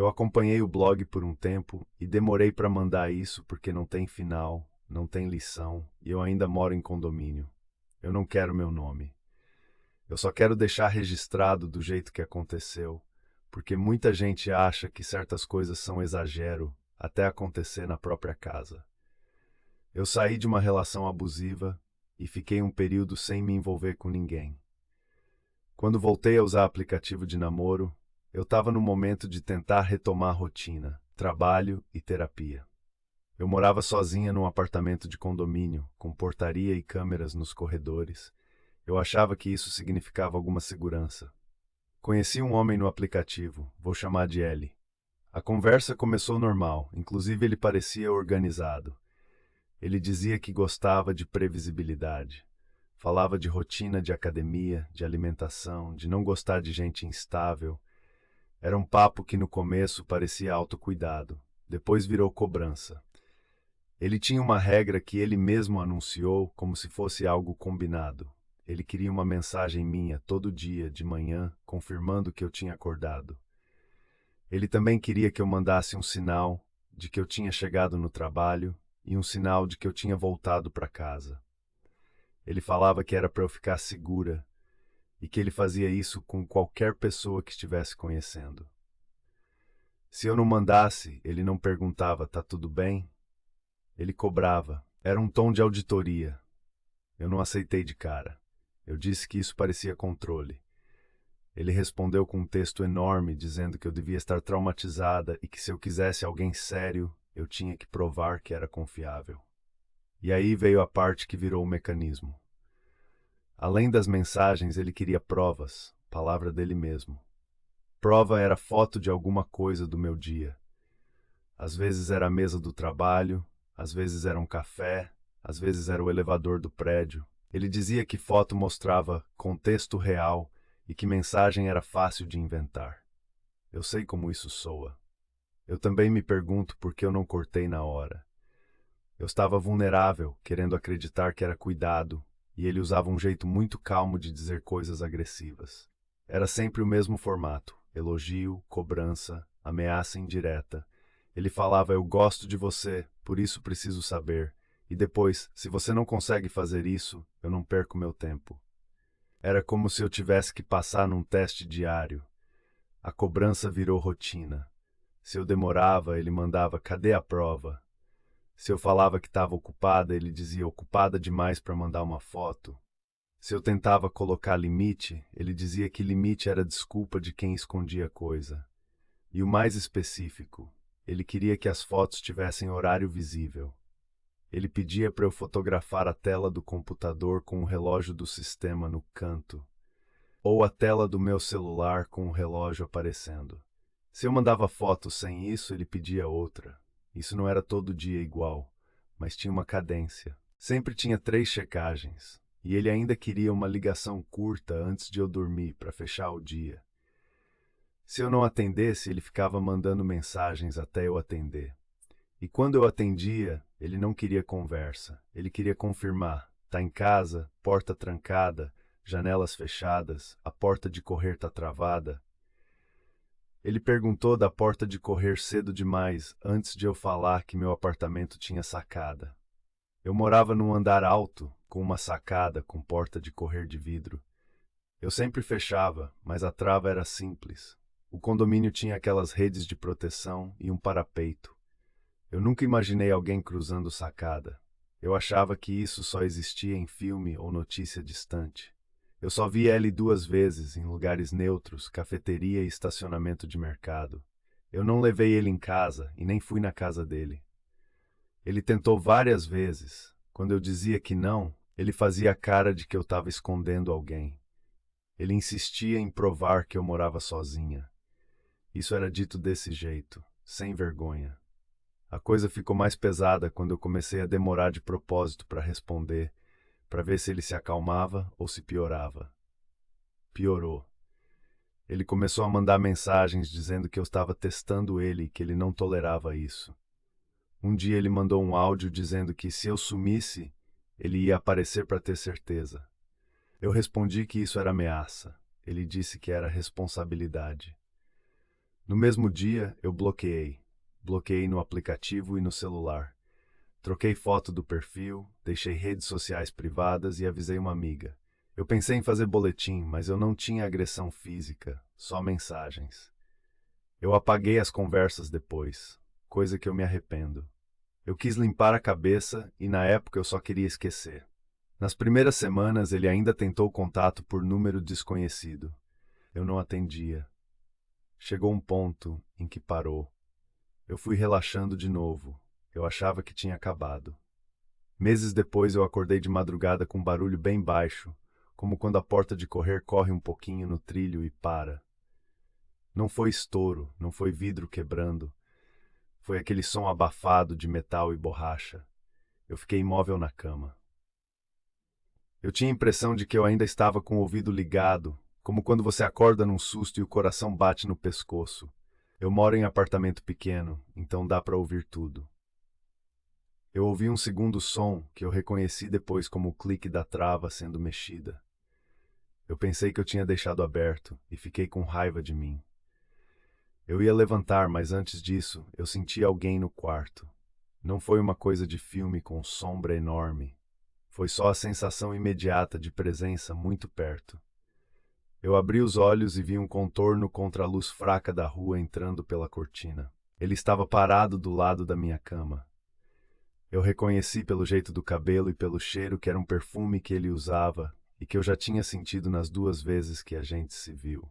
Eu acompanhei o blog por um tempo e demorei para mandar isso porque não tem final, não tem lição e eu ainda moro em condomínio. Eu não quero meu nome. Eu só quero deixar registrado do jeito que aconteceu, porque muita gente acha que certas coisas são exagero até acontecer na própria casa. Eu saí de uma relação abusiva e fiquei um período sem me envolver com ninguém. Quando voltei a usar aplicativo de namoro, eu estava no momento de tentar retomar a rotina, trabalho e terapia. Eu morava sozinha num apartamento de condomínio, com portaria e câmeras nos corredores. Eu achava que isso significava alguma segurança. Conheci um homem no aplicativo, vou chamar de L. A conversa começou normal, inclusive ele parecia organizado. Ele dizia que gostava de previsibilidade. Falava de rotina de academia, de alimentação, de não gostar de gente instável. Era um papo que no começo parecia autocuidado, depois virou cobrança. Ele tinha uma regra que ele mesmo anunciou como se fosse algo combinado. Ele queria uma mensagem minha todo dia, de manhã, confirmando que eu tinha acordado. Ele também queria que eu mandasse um sinal de que eu tinha chegado no trabalho e um sinal de que eu tinha voltado para casa. Ele falava que era para eu ficar segura e que ele fazia isso com qualquer pessoa que estivesse conhecendo. Se eu não mandasse, ele não perguntava, tá tudo bem? Ele cobrava. Era um tom de auditoria. Eu não aceitei de cara. Eu disse que isso parecia controle. Ele respondeu com um texto enorme dizendo que eu devia estar traumatizada e que se eu quisesse alguém sério, eu tinha que provar que era confiável. E aí veio a parte que virou o mecanismo. Além das mensagens, ele queria provas, palavra dele mesmo. Prova era foto de alguma coisa do meu dia. Às vezes era a mesa do trabalho, às vezes era um café, às vezes era o elevador do prédio. Ele dizia que foto mostrava contexto real e que mensagem era fácil de inventar. Eu sei como isso soa. Eu também me pergunto por que eu não cortei na hora. Eu estava vulnerável, querendo acreditar que era cuidado, e ele usava um jeito muito calmo de dizer coisas agressivas. Era sempre o mesmo formato: elogio, cobrança, ameaça indireta. Ele falava: eu gosto de você, por isso preciso saber. E depois, se você não consegue fazer isso, eu não perco meu tempo. Era como se eu tivesse que passar num teste diário. A cobrança virou rotina. Se eu demorava, ele mandava: cadê a prova? Se eu falava que estava ocupada, ele dizia: ocupada demais para mandar uma foto. Se eu tentava colocar limite, ele dizia que limite era desculpa de quem escondia coisa. E o mais específico, ele queria que as fotos tivessem horário visível. Ele pedia para eu fotografar a tela do computador com o relógio do sistema no canto, ou a tela do meu celular com o relógio aparecendo. Se eu mandava foto sem isso, ele pedia outra. Isso não era todo dia igual, mas tinha uma cadência. Sempre tinha 3 checagens, e ele ainda queria uma ligação curta antes de eu dormir para fechar o dia. Se eu não atendesse, ele ficava mandando mensagens até eu atender. E quando eu atendia, ele não queria conversa. Ele queria confirmar: tá em casa, porta trancada, janelas fechadas, a porta de correr tá travada. Ele perguntou da porta de correr cedo demais, antes de eu falar que meu apartamento tinha sacada. Eu morava num andar alto, com uma sacada com porta de correr de vidro. Eu sempre fechava, mas a trava era simples. O condomínio tinha aquelas redes de proteção e um parapeito. Eu nunca imaginei alguém cruzando sacada. Eu achava que isso só existia em filme ou notícia distante. Eu só vi ele 2 vezes em lugares neutros, cafeteria e estacionamento de mercado. Eu não levei ele em casa e nem fui na casa dele. Ele tentou várias vezes. Quando eu dizia que não, ele fazia a cara de que eu estava escondendo alguém. Ele insistia em provar que eu morava sozinha. Isso era dito desse jeito, sem vergonha. A coisa ficou mais pesada quando eu comecei a demorar de propósito para responder, para ver se ele se acalmava ou se piorava. Piorou. Ele começou a mandar mensagens dizendo que eu estava testando ele e que ele não tolerava isso. Um dia ele mandou um áudio dizendo que se eu sumisse, ele ia aparecer para ter certeza. Eu respondi que isso era ameaça. Ele disse que era responsabilidade. No mesmo dia, eu bloqueei. Bloqueei no aplicativo e no celular. Troquei foto do perfil, deixei redes sociais privadas e avisei uma amiga. Eu pensei em fazer boletim, mas eu não tinha agressão física, só mensagens. Eu apaguei as conversas depois, coisa que eu me arrependo. Eu quis limpar a cabeça e na época eu só queria esquecer. Nas primeiras semanas ele ainda tentou contato por número desconhecido. Eu não atendia. Chegou um ponto em que parou. Eu fui relaxando de novo. Eu achava que tinha acabado. Meses depois eu acordei de madrugada com um barulho bem baixo, como quando a porta de correr corre um pouquinho no trilho e para. Não foi estouro, não foi vidro quebrando. Foi aquele som abafado de metal e borracha. Eu fiquei imóvel na cama. Eu tinha a impressão de que eu ainda estava com o ouvido ligado, como quando você acorda num susto e o coração bate no pescoço. Eu moro em apartamento pequeno, então dá para ouvir tudo. Eu ouvi um segundo som que eu reconheci depois como o clique da trava sendo mexida. Eu pensei que eu tinha deixado aberto e fiquei com raiva de mim. Eu ia levantar, mas antes disso, eu senti alguém no quarto. Não foi uma coisa de filme com sombra enorme. Foi só a sensação imediata de presença muito perto. Eu abri os olhos e vi um contorno contra a luz fraca da rua entrando pela cortina. Ele estava parado do lado da minha cama. Eu reconheci pelo jeito do cabelo e pelo cheiro que era um perfume que ele usava e que eu já tinha sentido nas 2 vezes que a gente se viu.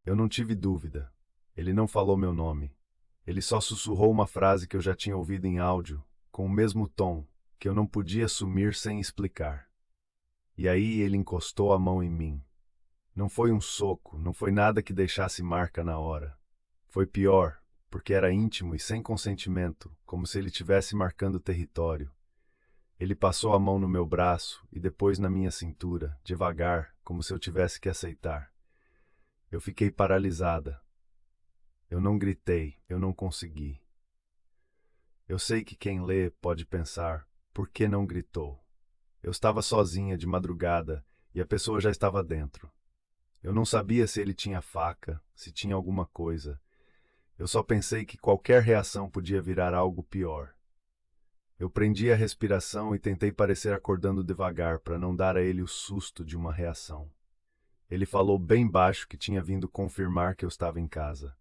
Eu não tive dúvida. Ele não falou meu nome. Ele só sussurrou uma frase que eu já tinha ouvido em áudio, com o mesmo tom, que eu não podia assumir sem explicar. E aí ele encostou a mão em mim. Não foi um soco, não foi nada que deixasse marca na hora. Foi pior, porque era íntimo e sem consentimento, como se ele estivesse marcando território. Ele passou a mão no meu braço e depois na minha cintura, devagar, como se eu tivesse que aceitar. Eu fiquei paralisada. Eu não gritei, eu não consegui. Eu sei que quem lê pode pensar, por que não gritou? Eu estava sozinha de madrugada e a pessoa já estava dentro. Eu não sabia se ele tinha faca, se tinha alguma coisa. Eu só pensei que qualquer reação podia virar algo pior. Eu prendi a respiração e tentei parecer acordando devagar para não dar a ele o susto de uma reação. Ele falou bem baixo que tinha vindo confirmar que eu estava em casa.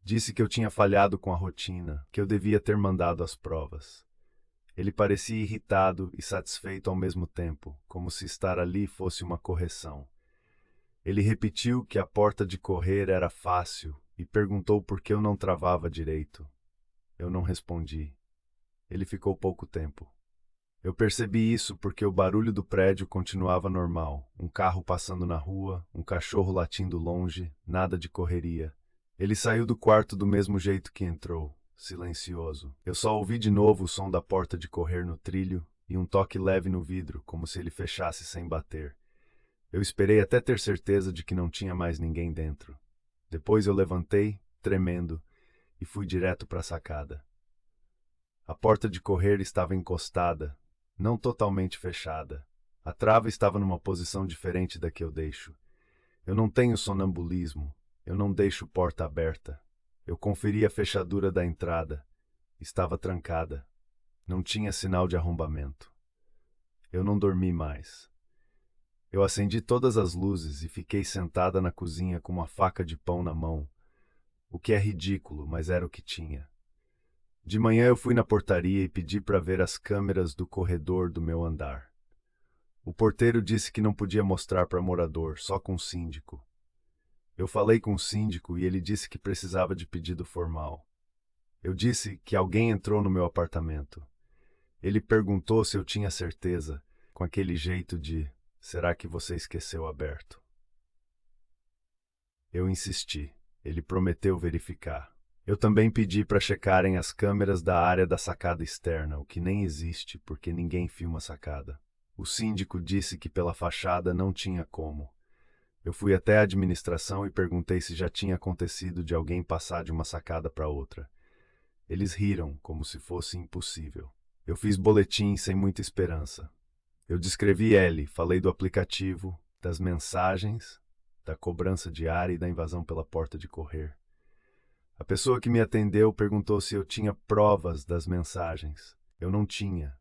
Disse que eu tinha falhado com a rotina, que eu devia ter mandado as provas. Ele parecia irritado e satisfeito ao mesmo tempo, como se estar ali fosse uma correção. Ele repetiu que a porta de correr era fácil e perguntou por que eu não travava direito. Eu não respondi. Ele ficou pouco tempo. Eu percebi isso porque o barulho do prédio continuava normal. Um carro passando na rua, um cachorro latindo longe, nada de correria. Ele saiu do quarto do mesmo jeito que entrou, silencioso. Eu só ouvi de novo o som da porta de correr no trilho e um toque leve no vidro, como se ele fechasse sem bater. Eu esperei até ter certeza de que não tinha mais ninguém dentro. Depois eu levantei, tremendo, e fui direto para a sacada. A porta de correr estava encostada, não totalmente fechada. A trava estava numa posição diferente da que eu deixo. Eu não tenho sonambulismo. Eu não deixo porta aberta. Eu conferi a fechadura da entrada. Estava trancada. Não tinha sinal de arrombamento. Eu não dormi mais. Eu acendi todas as luzes e fiquei sentada na cozinha com uma faca de pão na mão. O que é ridículo, mas era o que tinha. De manhã eu fui na portaria e pedi para ver as câmeras do corredor do meu andar. O porteiro disse que não podia mostrar para morador, só com o síndico. Eu falei com o síndico e ele disse que precisava de pedido formal. Eu disse que alguém entrou no meu apartamento. Ele perguntou se eu tinha certeza, com aquele jeito de: será que você esqueceu aberto? Eu insisti. Ele prometeu verificar. Eu também pedi para checarem as câmeras da área da sacada externa, o que nem existe porque ninguém filma a sacada. O síndico disse que pela fachada não tinha como. Eu fui até a administração e perguntei se já tinha acontecido de alguém passar de uma sacada para outra. Eles riram, como se fosse impossível. Eu fiz boletim sem muita esperança. Eu descrevi ele, falei do aplicativo, das mensagens, da cobrança diária e da invasão pela porta de correr. A pessoa que me atendeu perguntou se eu tinha provas das mensagens. Eu não tinha.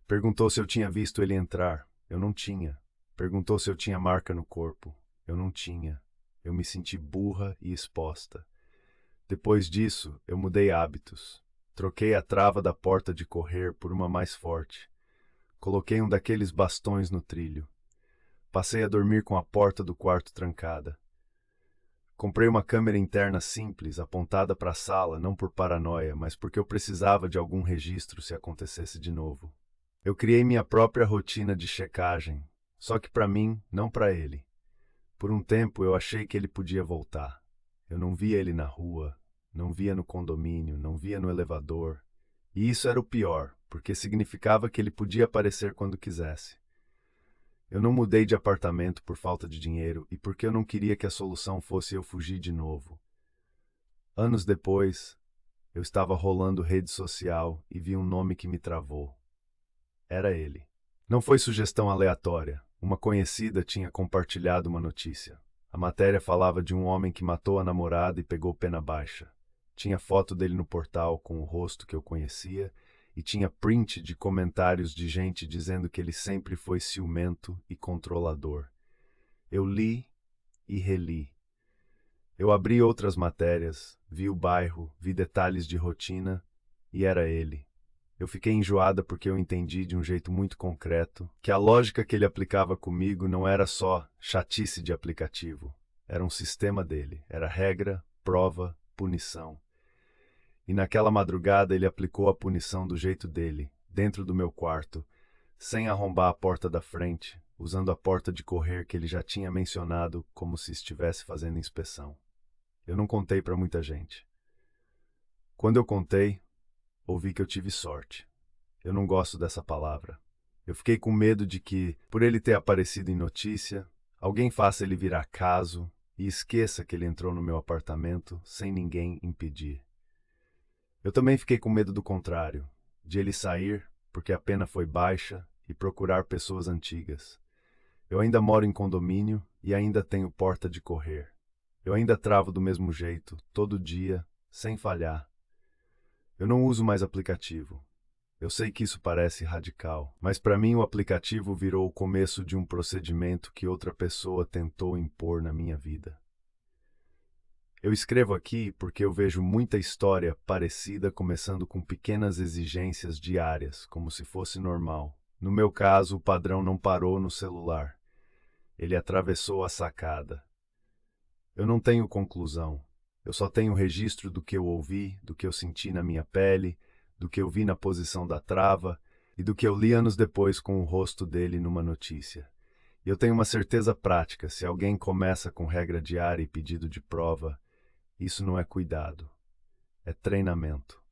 Perguntou se eu tinha visto ele entrar. Eu não tinha. Perguntou se eu tinha marca no corpo. Eu não tinha. Eu me senti burra e exposta. Depois disso, eu mudei hábitos. Troquei a trava da porta de correr por uma mais forte. Coloquei um daqueles bastões no trilho. Passei a dormir com a porta do quarto trancada. Comprei uma câmera interna simples, apontada para a sala, não por paranoia, mas porque eu precisava de algum registro se acontecesse de novo. Eu criei minha própria rotina de checagem, só que para mim, não para ele. Por um tempo eu achei que ele podia voltar. Eu não via ele na rua, não via no condomínio, não via no elevador. E isso era o pior, porque significava que ele podia aparecer quando quisesse. Eu não mudei de apartamento por falta de dinheiro e porque eu não queria que a solução fosse eu fugir de novo. Anos depois, eu estava rolando rede social e vi um nome que me travou. Era ele. Não foi sugestão aleatória. Uma conhecida tinha compartilhado uma notícia. A matéria falava de um homem que matou a namorada e pegou pena baixa. Tinha foto dele no portal com o rosto que eu conhecia e tinha print de comentários de gente dizendo que ele sempre foi ciumento e controlador. Eu li e reli. Eu abri outras matérias, vi o bairro, vi detalhes de rotina e era ele. Eu fiquei enjoada porque eu entendi de um jeito muito concreto que a lógica que ele aplicava comigo não era só chatice de aplicativo. Era um sistema dele. Era regra, prova, punição. E naquela madrugada ele aplicou a punição do jeito dele, dentro do meu quarto, sem arrombar a porta da frente, usando a porta de correr que ele já tinha mencionado como se estivesse fazendo inspeção. Eu não contei para muita gente. Quando eu contei, ouvi que eu tive sorte. Eu não gosto dessa palavra. Eu fiquei com medo de que, por ele ter aparecido em notícia, alguém faça ele virar caso e esqueça que ele entrou no meu apartamento sem ninguém impedir. Eu também fiquei com medo do contrário, de ele sair, porque a pena foi baixa, e procurar pessoas antigas. Eu ainda moro em condomínio e ainda tenho porta de correr. Eu ainda travo do mesmo jeito, todo dia, sem falhar. Eu não uso mais aplicativo. Eu sei que isso parece radical, mas para mim o aplicativo virou o começo de um procedimento que outra pessoa tentou impor na minha vida. Eu escrevo aqui porque eu vejo muita história parecida começando com pequenas exigências diárias, como se fosse normal. No meu caso, o padrão não parou no celular. Ele atravessou a sacada. Eu não tenho conclusão. Eu só tenho registro do que eu ouvi, do que eu senti na minha pele, do que eu vi na posição da trava e do que eu li anos depois com o rosto dele numa notícia. E eu tenho uma certeza prática: se alguém começa com regra diária e pedido de prova, isso não é cuidado, é treinamento.